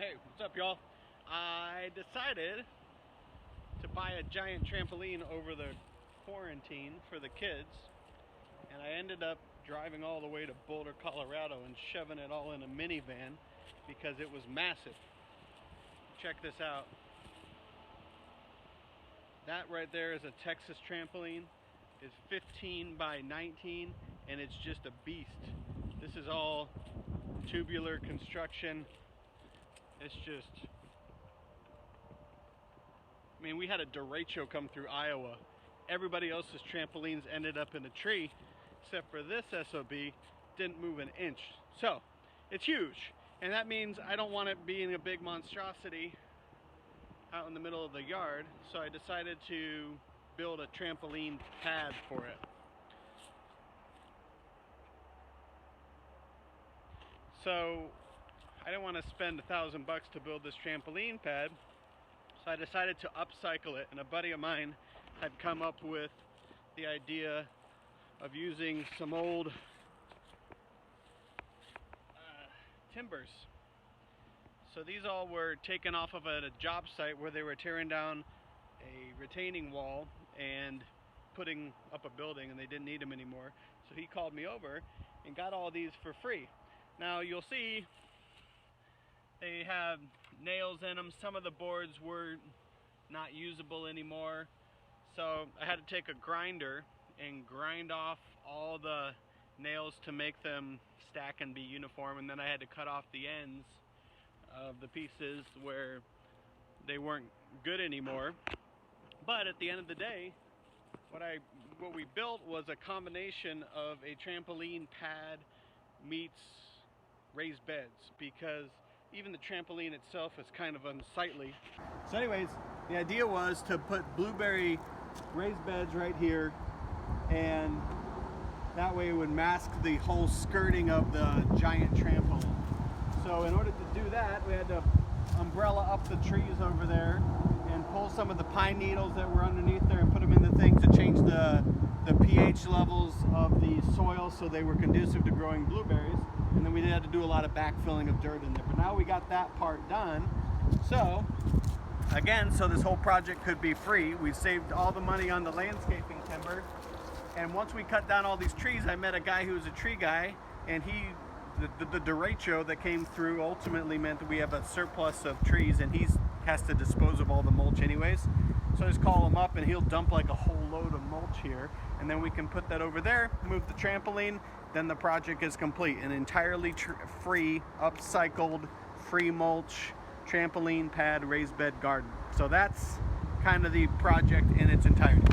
Hey, what's up, y'all? I decided to buy a giant trampoline over the quarantine for the kids, and I ended up driving all the way to Boulder, Colorado and shoving it all in a minivan because it was massive. Check this out. That right there is a Texas Trampoline. It's 15 by 19 and it's just a beast. This is all tubular construction. It's just, I mean, we had a derecho come through Iowa. Everybody else's trampolines ended up in a tree, except for this SOB didn't move an inch. So it's huge, and that means I don't want it being a big monstrosity out in the middle of the yard. So I decided to build a trampoline pad for it. So I didn't want to spend $1,000 to build this trampoline pad, so I decided to upcycle it. And a buddy of mine had come up with the idea of using some old timbers. So these all were taken off of a job site where they were tearing down a retaining wall and putting up a building, and they didn't need them anymore. So he called me over and got all these for free. Now you'll see they have nails in them. Some of the boards were not usable anymore. So I had to take a grinder and grind off all the nails to make them stack and be uniform. And then I had to cut off the ends of the pieces where they weren't good anymore. But at the end of the day, what we built was a combination of a trampoline pad meets raised beds, because even the trampoline itself is kind of unsightly. So anyways, the idea was to put blueberry raised beds right here, and that way it would mask the whole skirting of the giant trampoline. So in order to do that, we had to umbrella up the trees over there and pull some of the pine needles that were underneath there and put them in the thing to change the pH levels of the soil so they were conducive to growing blueberries. And then we had to do a lot of backfilling of dirt in there. But now we got that part done. So again, so this whole project could be free. We saved all the money on the landscaping timber. And once we cut down all these trees, I met a guy who was a tree guy, and the derecho that came through ultimately meant that we have a surplus of trees, and he has to dispose of all the mulch anyways. So I just call him up and he'll dump like a whole load of mulch here, and then we can put that over there, move the trampoline, then the project is complete. An entirely free, upcycled, free mulch, trampoline pad, raised bed garden. So that's kind of the project in its entirety.